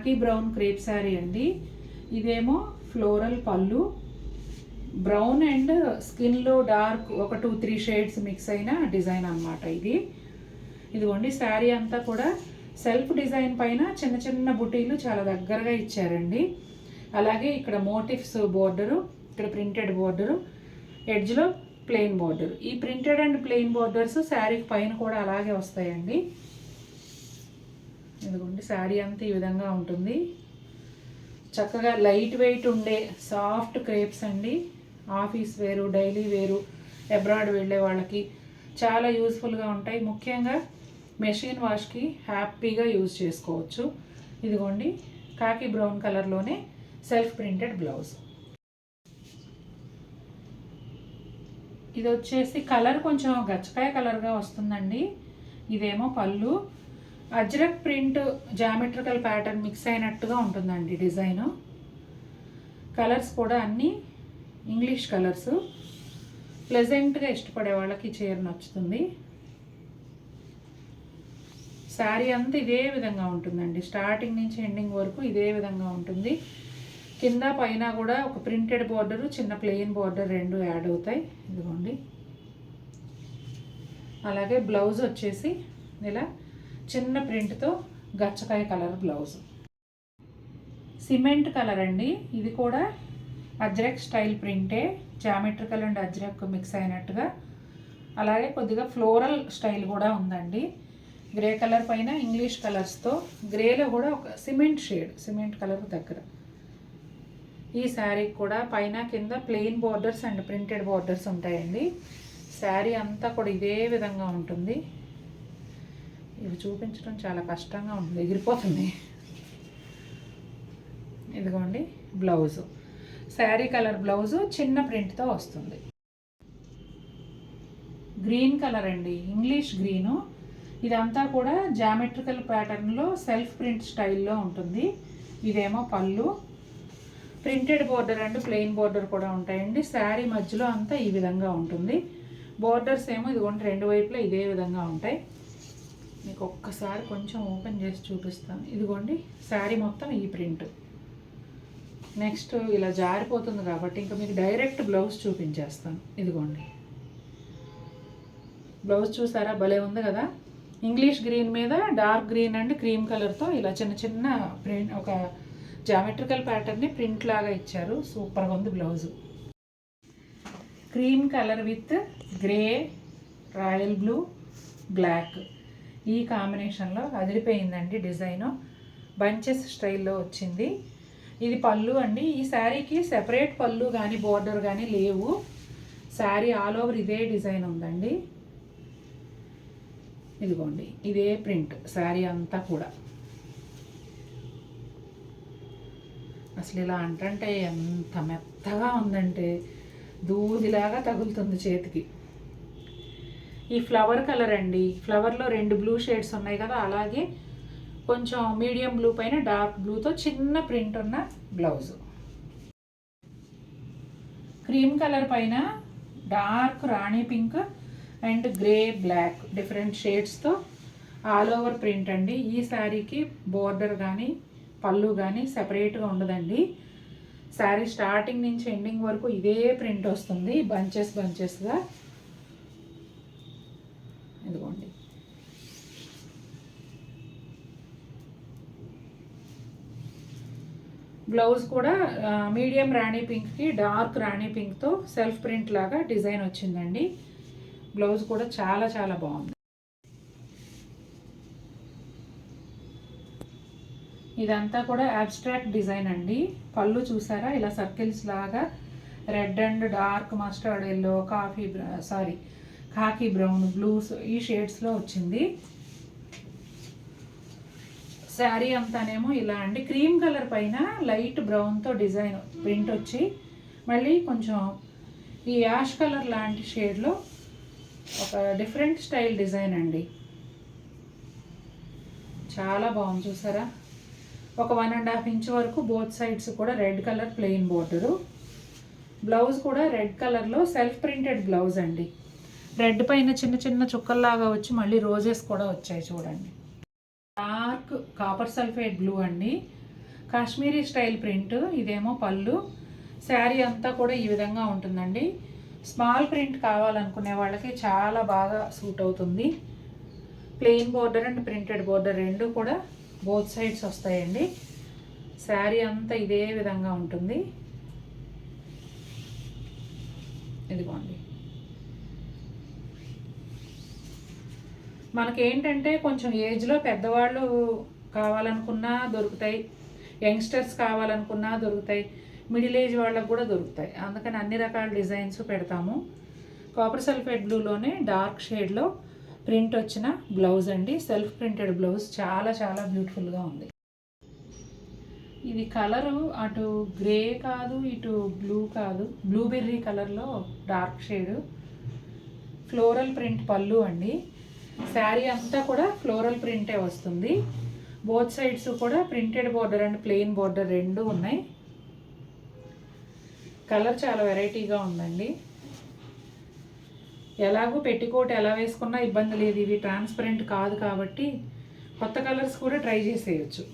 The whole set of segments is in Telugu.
కాకి బ్రౌన్ క్రేప్ శారీ అండి. ఇదేమో ఫ్లోరల్ పళ్ళు, బ్రౌన్ అండ్ స్కిన్లో డార్క్ ఒక 2-3 షేడ్స్ మిక్స్ అయిన డిజైన్ అన్నమాట ఇది. ఇదిగోండి శారీ అంతా కూడా సెల్ఫ్ డిజైన్ పైన చిన్న చిన్న బుటీలు చాలా దగ్గరగా ఇచ్చారండి. అలాగే ఇక్కడ మోటివ్స్ బోర్డరు, ఇక్కడ ప్రింటెడ్ బోర్డరు, ఎడ్జ్లో ప్లెయిన్ బోర్డర్. ఈ printed and plain borders sari పైన కూడా అలాగే వస్తాయండి. ఇదిగోండి శారీ అంతా ఈ విధంగా ఉంటుంది. చక్కగా లైట్ వెయిట్ ఉండే సాఫ్ట్ క్రేప్స్ అండి. ఆఫీస్ వేరు, డైలీ వేరు, అబ్రాడ్ వెళ్ళే వాళ్ళకి చాలా యూజ్ఫుల్గా ఉంటాయి. ముఖ్యంగా మెషిన్ వాష్కి హ్యాపీగా యూజ్ చేసుకోవచ్చు. ఇదిగోండి కాకి బ్రౌన్ కలర్లోనే సెల్ఫ్ ప్రింటెడ్ బ్లౌజ్. ఇది వచ్చేసి కలర్ కొంచెం గచ్చకాయ కలర్గా వస్తుందండి. ఇదేమో పళ్ళు, ajrak print geometrical pattern mix అయినట్టుగా ఉంటుందండి డిజైను. కలర్స్ కూడా అన్నీ ఇంగ్లీష్ కలర్స్. ప్లెజెంట్గా ఇష్టపడే వాళ్ళకి చీర నచ్చుతుంది. శారీ అంతా ఇదే విధంగా ఉంటుందండి. స్టార్టింగ్ నుంచి ఎండింగ్ వరకు ఇదే విధంగా ఉంటుంది. కింద పైన కూడా ఒక ప్రింటెడ్ బోర్డరు, చిన్న ప్లెయిన్ బోర్డర్ రెండు యాడ్ అవుతాయి. ఇదిగోండి. అలాగే బ్లౌజ్ వచ్చేసి ఇలా చిన్న ప్రింట్తో గచ్చకాయ కలర్ బ్లౌజ్. సిమెంట్ కలర్ అండి. ఇది కూడా అజ్రక్ స్టైల్ ప్రింటే, జామెట్రికల్ అండ్ అజ్రక్ మిక్స్ అయినట్టుగా. అలాగే కొద్దిగా ఫ్లోరల్ స్టైల్ కూడా ఉందండి. గ్రే కలర్ పైన ఇంగ్లీష్ కలర్స్తో, గ్రేలో కూడా ఒక సిమెంట్ షేడ్, సిమెంట్ కలర్ దగ్గర. ఈ శారీకి కూడా పైన కింద plain borders and printed borders ఉంటాయండి. శారీ అంతా కూడా ఇదే విధంగా ఉంటుంది. ఇవి చూపించడం చాలా కష్టంగా ఉంటుంది, ఎగిరిపోతుంది. ఇదిగోండి బ్లౌజు, శారీ కలర్ బ్లౌజు చిన్న ప్రింట్తో వస్తుంది. గ్రీన్ కలర్ అండి, ఇంగ్లీష్ గ్రీను. ఇదంతా కూడా జామెట్రికల్ ప్యాటర్న్లో సెల్ఫ్ ప్రింట్ స్టైల్లో ఉంటుంది. ఇదేమో పళ్ళు, printed border and plain border కూడా ఉంటాయండి. శారీ మధ్యలో అంతా ఈ విధంగా ఉంటుంది. బోర్డర్స్ ఏమో ఇదిగోండి రెండు వైపులా ఇదే విధంగా ఉంటాయి. మీకు ఒక్కసారి కొంచెం ఓపెన్ చేసి చూపిస్తాను. ఇదిగోండి శారీ మొత్తం ఈ ప్రింట్. నెక్స్ట్ ఇలా జారిపోతుంది కాబట్టి ఇంకా మీకు డైరెక్ట్ బ్లౌజ్ చూపించేస్తాను. ఇదిగోండి బ్లౌజ్ చూసారా, భలే ఉంది కదా. ఇంగ్లీష్ గ్రీన్ మీద డార్క్ గ్రీన్ అండ్ క్రీమ్ కలర్తో ఇలా చిన్న చిన్న ప్రింట్, ఒక జామెట్రికల్ ప్యాటర్న్ని ప్రింట్ లాగా ఇచ్చారు. సూపర్గా ఉంది blouse. Cream colour with grey, royal blue, black ఈ కాంబినేషన్లో అదిరిపోయిందండి డిజైను. బంచెస్ స్టైల్లో వచ్చింది. ఇది పళ్ళు అండి. ఈ శారీకి సెపరేట్ పళ్ళు కానీ బోర్డర్ కానీ లేవు. శారీ ఆల్ ఓవర్ ఇదే డిజైన్ ఉందండి. ఇదిగోండి ఇదే ప్రింట్ శారీ అంతా కూడా. అసలు ఇలా అంటే ఎంత మెత్తగా ఉందంటే దూదిలాగా తగులుతుంది చేతికి. ఈ ఫ్లవర్ కలర్ అండి. ఫ్లవర్లో రెండు బ్లూ షేడ్స్ ఉన్నాయి కదా, అలాగే కొంచెం మీడియం బ్లూ పైన డార్క్ బ్లూతో చిన్న ప్రింట్ ఉన్న బ్లౌజు. క్రీమ్ కలర్ పైన డార్క్ రాణి pink and grey, black different షేడ్స్తో ఆల్ ఓవర్ ప్రింట్ అండి. ఈ శారీకి బోర్డర్ కానీ పళ్ళు కానీ సెపరేట్గా ఉండదండి. శారీ స్టార్టింగ్ నుంచి ఎండింగ్ వరకు ఇదే ప్రింట్ వస్తుంది, బంచెస్ బంచెస్గా. ఇదిగోండి బ్లౌజ్ కూడా మీడియం రాణి పింక్కి డార్క్ రాణి పింక్తో సెల్ఫ్ ప్రింట్ లాగా డిజైన్ వచ్చిందండి. బ్లౌజ్ కూడా చాలా చాలా బాగుంది. ఇదంతా కూడా అబ్స్ట్రాక్ట్ డిజైన్ అండి. పళ్ళు చూసారా, ఇలా సర్కిల్స్ లాగా red and dark mustard yellow, కాకి బ్రౌన్, బ్లూస్ ఈ షేడ్స్లో వచ్చింది. శారీ అంతానేమో ఇలా అండి. క్రీమ్ కలర్ పైన లైట్ బ్రౌన్తో డిజైన్ ప్రింట్ వచ్చి మళ్ళీ కొంచెం ఈ యాష్ కలర్ లాంటి షేడ్లో ఒక డిఫరెంట్ స్టైల్ డిజైన్ అండి. చాలా బాగుంది చూసారా. ఒక 1.5 ఇంచ్ వరకు బోత్ సైడ్స్ కూడా red colour plain border. Blouse కూడా రెడ్ కలర్లో సెల్ఫ్ ప్రింటెడ్ బ్లౌజ్ అండి. రెడ్ పైన చిన్న చిన్న చుక్కల్లాగా వచ్చి మళ్ళీ రోజెస్ కూడా వచ్చాయి చూడండి. డార్క్ కాపర్ సల్ఫేట్ బ్లూ అండి. Kashmiri style print. ఇదేమో పళ్ళు. శారీ అంతా కూడా ఈ విధంగా ఉంటుందండి. స్మాల్ ప్రింట్ కావాలనుకునే వాళ్ళకి చాలా బాగా సూట్ అవుతుంది. Plain border and printed border రెండు కూడా బోత్ సైడ్స్ వస్తాయండి. శారీ అంతా ఇదే విధంగా ఉంటుంది. ఇదిగోండి. మనకేంటంటే కొంచెం ఏజ్లో పెద్దవాళ్ళు కావాలనుకున్నా దొరుకుతాయి, యంగ్స్టర్స్ కావాలనుకున్నా దొరుకుతాయి, మిడిల్ ఏజ్ వాళ్ళకు కూడా దొరుకుతాయి. అందుకని అన్ని రకాల డిజైన్స్ పెడతాము. కాపర్ సల్ఫేట్ బ్లూలోనే డార్క్ షేడ్లో ప్రింట్ వచ్చిన బ్లౌజ్ అండి. సెల్ఫ్ ప్రింటెడ్ బ్లౌజ్ చాలా చాలా బ్యూటిఫుల్గా ఉంది. ఇది కలరు అటు గ్రే కాదు, ఇటు బ్లూ కాదు, బ్లూబెర్రీ కలర్లో డార్క్ షేడు. ఫ్లోరల్ ప్రింట్ పళ్ళు అండి. శారీ అంతా కూడా ఫ్లోరల్ ప్రింటే వస్తుంది. బోత్ సైడ్స్ కూడా printed border and plain border రెండు ఉన్నాయి. కలర్ చాలా వెరైటీగా ఉందండి. ఎలాగో పెట్టికోట్ ఎలా వేసుకున్నా ఇబ్బంది లేదు. ఇవి ట్రాన్స్పరెంట్ కాదు కాబట్టి కొత్త కలర్స్ కూడా ట్రై చేసేయచ్చు.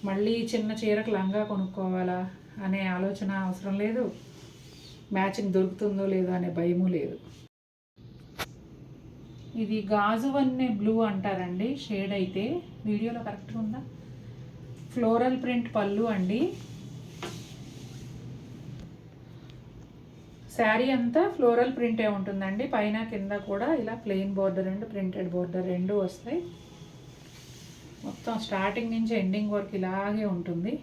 మళ్ళీ చిన్న చీరకు లంగా కొనుక్కోవాలా అనే ఆలోచన అవసరం లేదు. మ్యాచింగ్ దొరుకుతుందో లేదో అనే భయము లేదు. ఇది గాజు వన్నె బ్లూ అంటారండి. షేడ్ అయితే వీడియోలో కరెక్ట్గా ఉందా? ఫ్లోరల్ ప్రింట్ పళ్ళు అండి. శారీ అంతా ఫ్లోరల్ ప్రింటే ఉంటుందండి. పైన కింద కూడా ఇలా plain border and printed border రెండు వస్తాయి. మొత్తం స్టార్టింగ్ నుంచి ఎండింగ్ వరకు ఇలాగే ఉంటుంది.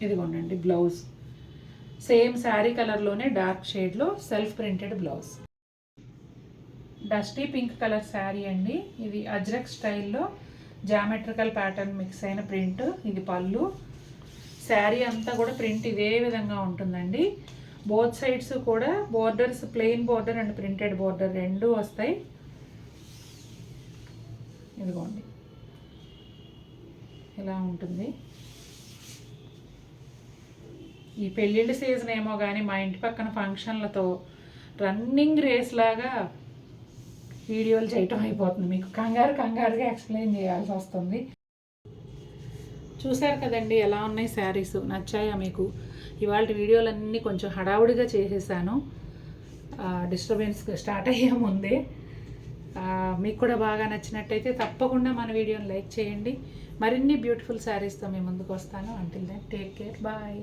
ఇదిగోండి బ్లౌజ్. సేమ్ శారీ కలర్లోనే డార్క్ షేడ్లో self printed blouse. Dusty pink colour sari అండి. ఇది అజ్రక్ స్టైల్లో జామెట్రికల్ ప్యాటర్న్ మిక్స్ అయిన ప్రింట్. ఇది పళ్ళు. శారీ అంతా కూడా ప్రింట్ ఇదే విధంగా ఉంటుందండి. బోత్ సైడ్స్ కూడా borders plain border and printed border రెండు వస్తాయి. ఇదిగోండి ఇలా ఉంటుంది. ఈ పెళ్ళిళ్ళ సీజన్ ఏమో కానీ మా ఇంటి పక్కన ఫంక్షన్లతో రన్నింగ్ రేస్ లాగా వీడియోలు చేయటం అయిపోతుంది. మీకు కంగారుగా ఎక్స్ప్లెయిన్ చేయాల్సి వస్తుంది. చూశారు కదండి ఎలా ఉన్నాయి శారీస్. నచ్చాయా మీకు? ఇవాళ వీడియోలన్నీ కొంచెం హడావుడిగా చేసేసాను, డిస్టర్బెన్స్ స్టార్ట్ అయ్యే ముందే. మీకు కూడా బాగా నచ్చినట్టయితే తప్పకుండా మన వీడియోని లైక్ చేయండి. మరిన్ని బ్యూటిఫుల్ శారీస్తో మీ ముందుకు వస్తాను. Until then take care, bye.